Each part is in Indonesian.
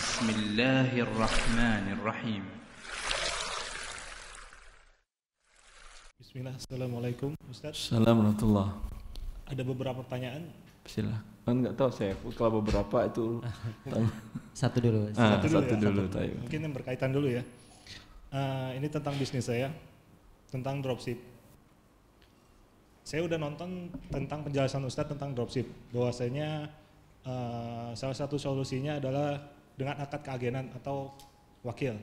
Bismillahirrahmanirrahim. Bismillah, Assalamualaikum Ustaz. Assalamualaikum warahmatullahi. Ada beberapa pertanyaan. Bismillah. Enggak tahu saya kalau beberapa itu Satu dulu. satu dulu. Mungkin yang berkaitan dulu ya. Ini tentang bisnis saya, tentang dropship. Saya udah nonton tentang penjelasan Ustadz tentang dropship, bahwasanya salah satu solusinya adalah dengan akad keagenan atau wakil.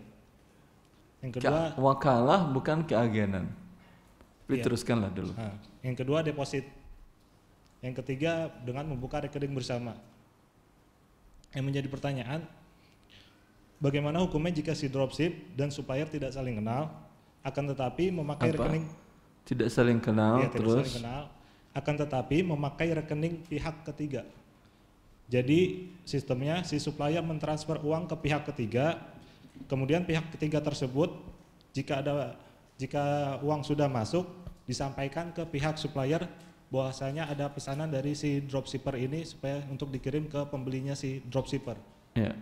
Yang kedua wakalah bukan keagenan. Iya. Teruskanlah dulu. Yang kedua deposit. Yang ketiga dengan membuka rekening bersama. Yang menjadi pertanyaan, bagaimana hukumnya jika si dropship dan supplier tidak saling kenal, akan tetapi memakai rekening tidak saling kenal, tidak terus saling kenal, akan tetapi memakai rekening pihak ketiga. Jadi sistemnya si supplier mentransfer uang ke pihak ketiga, kemudian pihak ketiga tersebut jika uang sudah masuk disampaikan ke pihak supplier bahwasanya ada pesanan dari si dropshipper ini supaya untuk dikirim ke pembelinya si dropshipper. ya.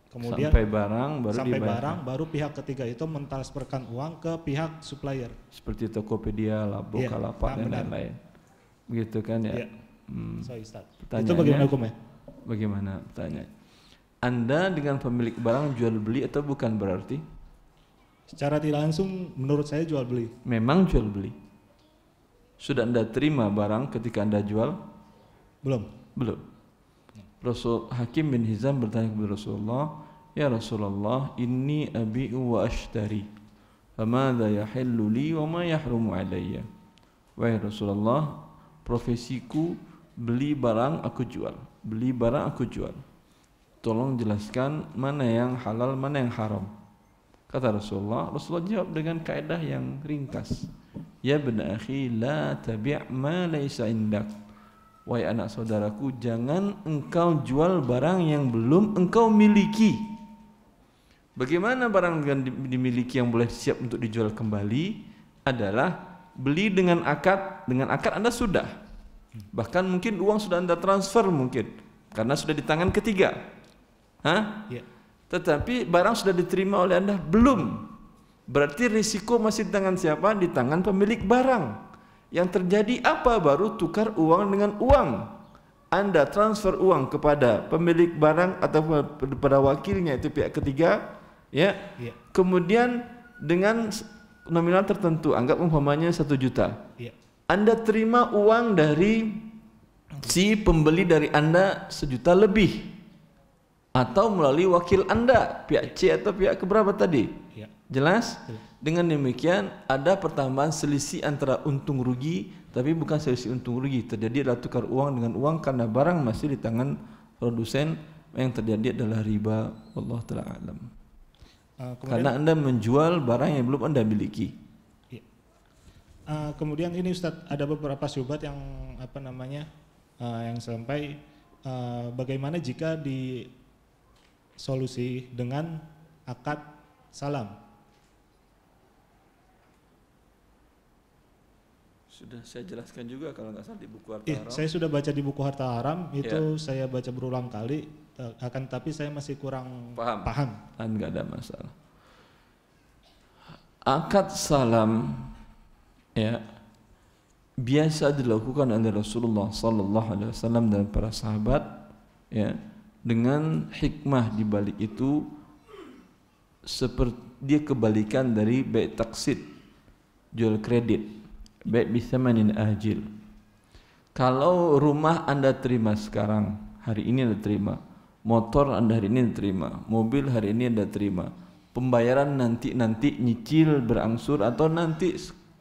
Kemudian sampai barang baru pihak ketiga itu mentransferkan uang ke pihak supplier. seperti Tokopedia, Bukalapak dan lain-lain. Begitu kan ya? Iya. So, Ustaz. Itu Pertanyaannya, bagaimana hukumnya? Bagaimana pertanyaan? Anda dengan pemilik barang jual beli atau bukan berarti? Secara tidak langsung menurut saya jual beli. Memang jual beli. Sudah Anda terima barang ketika Anda jual? Belum. Belum. Rasul Hakim bin Hizam bertanya kepada Rasulullah, "Ya Rasulullah, inni abi'u wa ashtari. Famadha yahillu li wa ma yahrumu alayya?" Wahai Rasulullah, profesiku beli barang aku jual. Beli barang aku jual. Tolong jelaskan mana yang halal, mana yang haram. Kata Rasulullah jawab dengan kaedah yang ringkas. Ya bena akhi, la tabi' ma laysa indak. Wahai anak saudaraku, jangan engkau jual barang yang belum engkau miliki. Bagaimana barang yang dimiliki yang boleh siap untuk dijual kembali adalah beli dengan akad. Dengan akad Anda sudah, bahkan mungkin uang sudah Anda transfer mungkin karena sudah di tangan ketiga. Ya. Tetapi barang sudah diterima oleh Anda belum. Berarti risiko masih di tangan siapa? Di tangan pemilik barang. Yang terjadi apa? Baru tukar uang dengan uang. Anda transfer uang kepada pemilik barang atau kepada wakilnya itu pihak ketiga, ya. Kemudian dengan nominal tertentu, anggap umpamanya 1 juta. Anda terima uang dari si pembeli dari Anda 1 juta lebih, atau melalui wakil Anda, pihak C atau pihak keberapa tadi? Jelas? Dengan demikian ada pertambahan selisih antara untung rugi, tapi bukan selisih untung rugi. Terjadi adalah tukar uang dengan uang karena barang masih di tangan produsen. Yang terjadi adalah riba. Wallahu ta'ala alam. Karena Anda menjual barang yang belum Anda miliki. Kemudian ini Ustadz, ada beberapa syubhat yang yang sampai bagaimana jika di solusi dengan akad salam. Sudah saya jelaskan juga kalau nggak salah di buku Harta Haram. Saya sudah baca di buku Harta Haram itu, saya baca berulang kali, akan tapi saya masih kurang paham. Nggak ada masalah. Akad salam ya biasa dilakukan oleh Rasulullah sallallahu alaihi wasallam dan para sahabat ya, dengan hikmah di balik itu seperti dia kebalikan dari bai' taqsid, jual kredit, bai' bisamanin ajil. Kalau rumah Anda terima sekarang, hari ini Anda terima, motor Anda hari ini terima, mobil hari ini Anda terima, pembayaran nanti nyicil berangsur atau nanti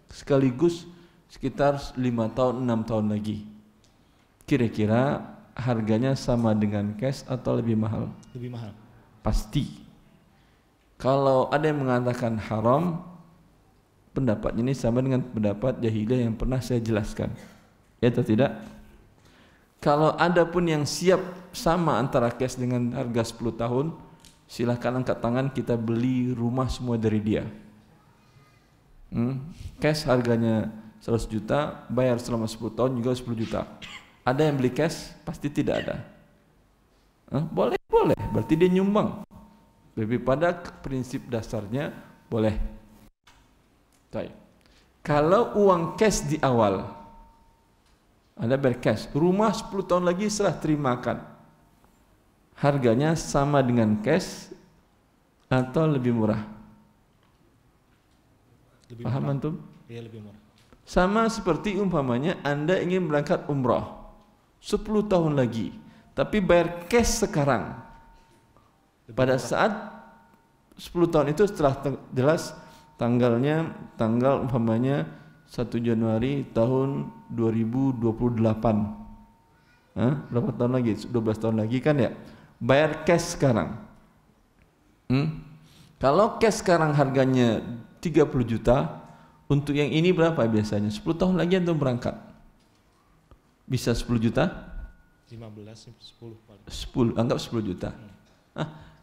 sekaligus sekitar 5 tahun 6 tahun lagi. Kira-kira harganya sama dengan cash atau lebih mahal? Lebih mahal. Pasti. Kalau ada yang mengatakan haram, pendapat ini sama dengan pendapat jahiliyah yang pernah saya jelaskan. Ya atau tidak? Kalau ada pun yang siap sama antara cash dengan harga 10 tahun, silahkan angkat tangan, kita beli rumah semua dari dia. Cash harganya 100 juta, bayar selama 10 tahun juga 10 juta. Ada yang beli cash? Pasti tidak ada. Boleh, berarti dia nyumbang. Lebih pada prinsip dasarnya boleh. Baik. Kalau uang cash di awal, Anda bayar cash, rumah 10 tahun lagi serah terimakan, harganya sama dengan cash atau lebih murah? Lebih Paham murah. antum? Iya, lebih murah. Sama seperti umpamanya Anda ingin berangkat umrah 10 tahun lagi, tapi bayar cash sekarang. Pada saat 10 tahun itu setelah jelas tanggal umpamanya 1 Januari tahun 2028. Berapa tahun lagi? 12 tahun lagi kan ya? Bayar cash sekarang. Kalau cash sekarang harganya 30 juta, untuk yang ini berapa biasanya? 10 tahun lagi antum berangkat. Bisa 10 juta? 15, 10 paling. 10, anggap 10 juta.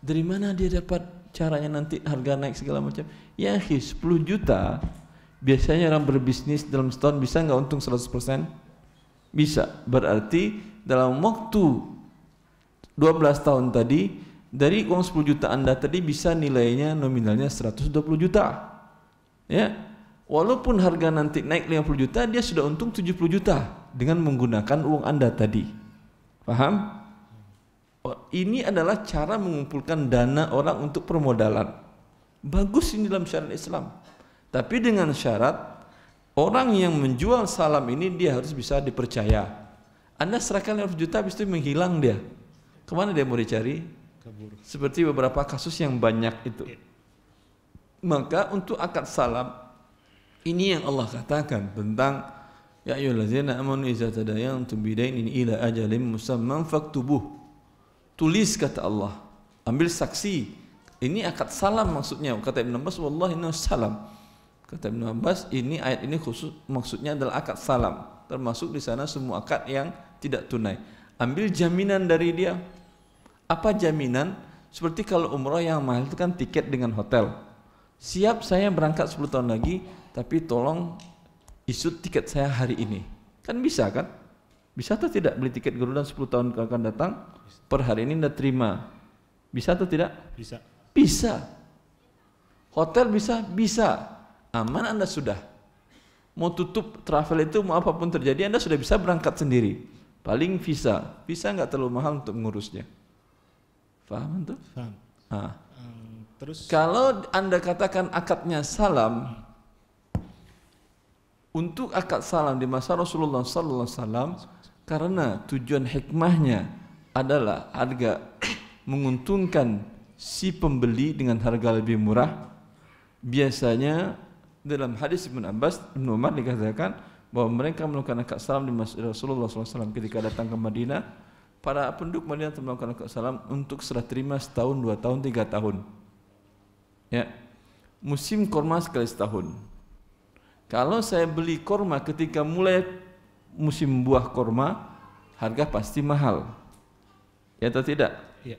Dari mana dia dapat caranya nanti harga naik segala macam? Ya, 10 juta biasanya orang berbisnis dalam setahun bisa nggak untung 100%? Bisa. Berarti dalam waktu 12 tahun tadi, dari uang 10 juta Anda tadi bisa nilainya nominalnya 120 juta. Ya. Walaupun harga nanti naik 50 juta, dia sudah untung 70 juta dengan menggunakan uang Anda tadi. Paham? Ini adalah cara mengumpulkan dana orang untuk permodalan. Bagus ini dalam syariat Islam. Tapi dengan syarat orang yang menjual salam ini dia harus bisa dipercaya. Anda serahkan 50 juta habis itu menghilang dia. Kemana dia mau dicari? Kabur. Seperti beberapa kasus yang banyak itu. Maka untuk akad salam ini yang Allah katakan tentang ya ayyuhallazina amanu idza tadayantum bidainin ila ajalin musamman faktubuh. Tulis kata Allah, ambil saksi. Ini akad salam maksudnya. Kata Ibn Abbas, wallahi inna salam. Kata Ibn Abbas, ini ayat ini khusus maksudnya adalah akad salam. Termasuk di sana semua akad yang tidak tunai. Ambil jaminan dari dia. Apa jaminan? Seperti kalau umrah yang mahal itu kan tiket dengan hotel. Siap saya berangkat 10 tahun lagi, tapi tolong isut tiket saya hari ini. Kan bisa kan? Bisa atau tidak beli tiket Garuda 10 tahun akan datang? Per hari ini Anda terima. Bisa atau tidak? Bisa. Bisa. Hotel bisa? Bisa. Aman Anda sudah. Mau tutup travel itu mau apapun terjadi Anda sudah bisa berangkat sendiri. Paling visa. Visa nggak terlalu mahal untuk mengurusnya. Paham tuh? Paham. Terus Kalau Anda katakan akadnya salam, untuk akad salam di masa Rasulullah sallallahu alaihi wasallam, karena tujuan hikmahnya adalah harga menguntungkan si pembeli dengan harga lebih murah. Biasanya dalam hadis Ibn Abbas, Ibn Umar dikatakan bahwa mereka melakukan akad salam di masa Rasulullah SAW ketika datang ke Madinah. Para penduduk Madinah melakukan akad salam untuk serah terima setahun, 2 tahun, 3 tahun. Ya, musim korma sekali setahun. Kalau saya beli korma ketika mulai musim buah korma, harga pasti mahal. Ya atau tidak? iya.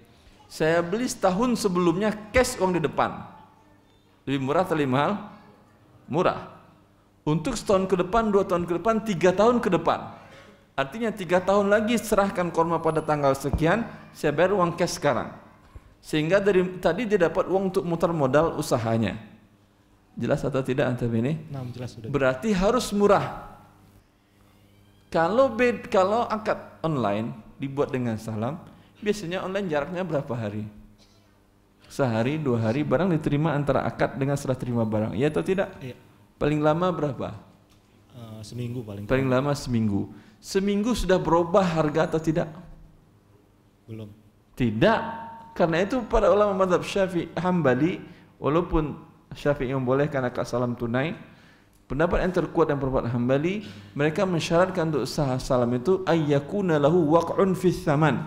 Saya beli setahun sebelumnya cash uang di depan. Lebih murah atau lebih mahal? Murah. Untuk setahun ke depan, 2 tahun ke depan, 3 tahun ke depan. Artinya 3 tahun lagi serahkan korma pada tanggal sekian, saya bayar uang cash sekarang. Sehingga dari tadi dia dapat uang untuk mutar modal usahanya. Jelas atau tidak antum ini? Nah, jelas sudah. Berarti harus murah. Kalau akad online dibuat dengan salam, biasanya online jaraknya berapa hari? Sehari, 2 hari, barang diterima antara akad dengan serah terima barang. Iya atau tidak? Iya. Paling lama berapa? Seminggu paling. Paling lama seminggu. Seminggu sudah berubah harga atau tidak? Belum. Tidak. Karena itu para ulama mazhab Syafi'i Hambali, walaupun Syafi'i membolehkan akad salam tunai, pendapat yang terkuat dan pendapat Hambali, mereka mensyaratkan untuk sah salam itu ayyakuna lahu waq'un fis saman.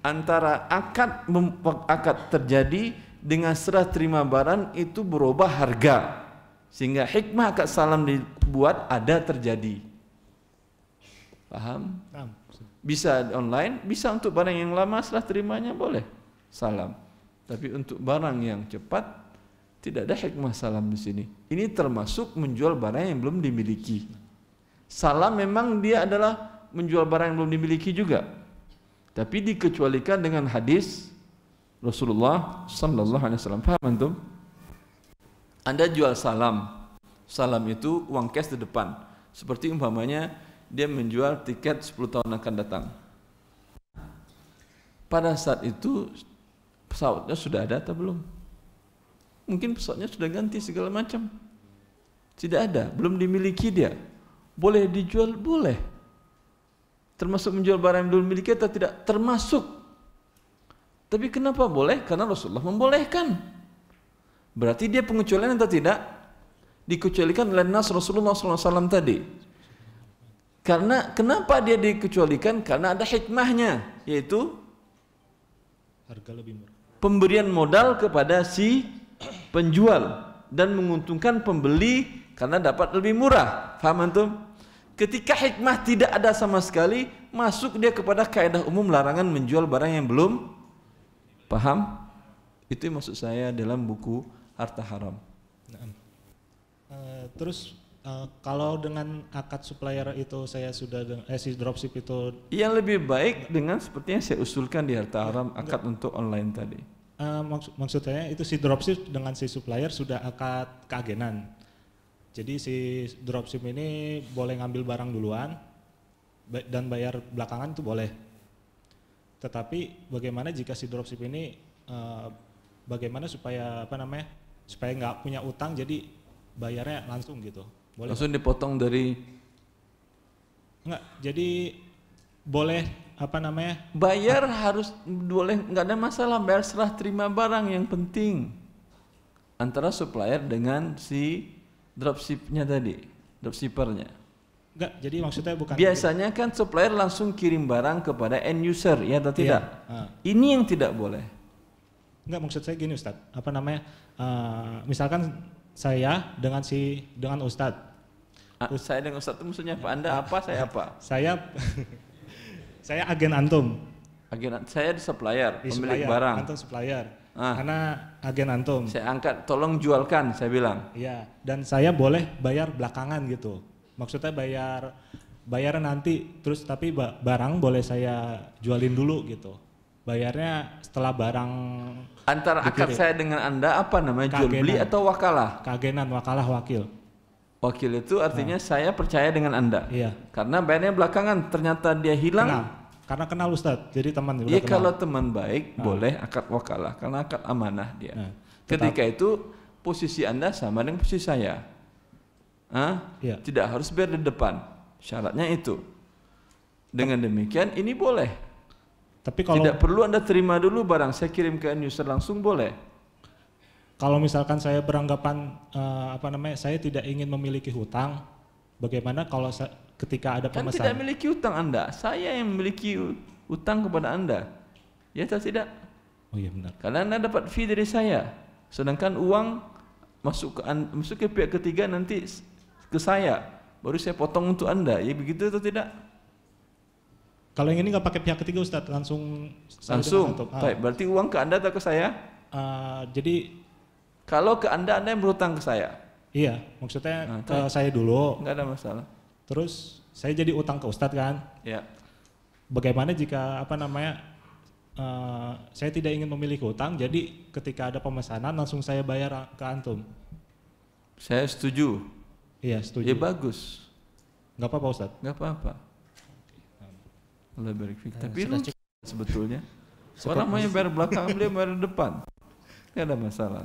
Antara akad terjadi dengan serah terima barang itu berubah harga. Sehingga hikmah akad salam dibuat ada terjadi. Paham? Paham. Bisa online, bisa untuk barang yang lama serah terimanya boleh salam. Tapi untuk barang yang cepat tidak ada hikmah salam di sini. Ini termasuk menjual barang yang belum dimiliki. Salam memang dia adalah menjual barang yang belum dimiliki juga. Tapi dikecualikan dengan hadis Rasulullah sallallahu alaihi wasallam. Paham antum? Anda jual salam. Salam itu uang cash di depan. Seperti umpamanya dia menjual tiket 10 tahun akan datang. Pada saat itu pesawatnya sudah ada atau belum? Mungkin pesawatnya sudah ganti segala macam. Tidak ada, belum dimiliki dia. Boleh dijual? Boleh. Termasuk menjual barang yang belum dimiliki atau tidak? Termasuk. Tapi kenapa boleh? Karena Rasulullah membolehkan. Berarti dia pengecualian atau tidak? Dikecualikan oleh nas Rasulullah SAW tadi. Karena kenapa dia dikecualikan? Karena ada hikmahnya, yaitu Harga lebih murah. Pemberian modal kepada si penjual dan menguntungkan pembeli karena dapat lebih murah. Faham antum? Ketika hikmah tidak ada sama sekali, masuk dia kepada kaidah umum larangan menjual barang yang belum paham. Itu yang maksud saya dalam buku Harta Haram. Terus kalau dengan akad supplier itu saya sudah si dropship itu yang lebih baik dengan seperti yang saya usulkan di Harta Haram, akad untuk online tadi. Maksud saya itu si dropship dengan si supplier sudah akad keagenan. Jadi si dropship ini boleh ngambil barang duluan dan bayar belakangan itu boleh. Tetapi bagaimana jika si dropship ini bagaimana supaya supaya nggak punya utang, jadi bayarnya langsung gitu. Boleh Langsung dipotong dari enggak, jadi boleh bayar harus boleh, nggak ada masalah, bayar serah terima barang yang penting antara supplier dengan si dropshipnya tadi, dropshippernya. Enggak, jadi maksudnya bukan biasanya kan supplier langsung kirim barang kepada end user, ya atau tidak? Ini yang tidak boleh. Enggak, maksud saya gini Ustadz, misalkan saya dengan Ustadz. Saya dengan Ustadz itu maksudnya apa? Anda apa, saya apa? Saya agen antum. Saya di supplier, pemilik supplier, barang. Antum supplier. Karena agen antum. Saya angkat, tolong jualkan, saya bilang. Iya, dan saya boleh bayar belakangan gitu. Maksudnya bayar nanti, terus tapi barang boleh saya jualin dulu gitu. Bayarnya setelah barang. Antara akad saya dengan Anda apa namanya? Jual beli atau wakalah? Keagenan, wakalah, wakil. Wakil itu artinya saya percaya dengan Anda. Iya. Karena bayarnya belakangan, ternyata dia hilang. Karena kenal Ustadz, jadi teman. Iya, kalau teman baik boleh akad wakalah, karena akad amanah dia. Ketika itu posisi Anda sama dengan posisi saya. Iya. Tidak harus bayar di depan. Syaratnya itu. Dengan demikian ini boleh. Tapi kalau tidak perlu Anda terima dulu barang, saya kirim ke end user langsung boleh. Kalau misalkan saya beranggapan saya tidak ingin memiliki hutang, bagaimana kalau ketika ada pemesan? Kan tidak memiliki hutang Anda, saya yang memiliki hutang kepada Anda. Ya atau tidak? Oh iya benar. Karena Anda dapat fee dari saya, sedangkan uang masuk ke pihak ketiga nanti ke saya, baru saya potong untuk Anda. Ya begitu atau tidak? Kalau yang ini nggak pakai pihak ketiga Ustadz, langsung. Baik, berarti uang ke Anda atau ke saya? Jadi kalau ke Anda yang berhutang ke saya. Iya, maksudnya ke saya dulu. Nggak ada masalah. Terus saya jadi utang ke Ustadz kan? Ya. Bagaimana jika saya tidak ingin memiliki hutang, jadi ketika ada pemesanan langsung saya bayar ke antum? Saya setuju. Iya, setuju. Ya bagus. Nggak apa-apa Ustadz? Nggak apa-apa. Allah barik fik. Tapi lu sebetulnya orang mau bayar belakang, beliau bayar depan. Nggak ada masalah.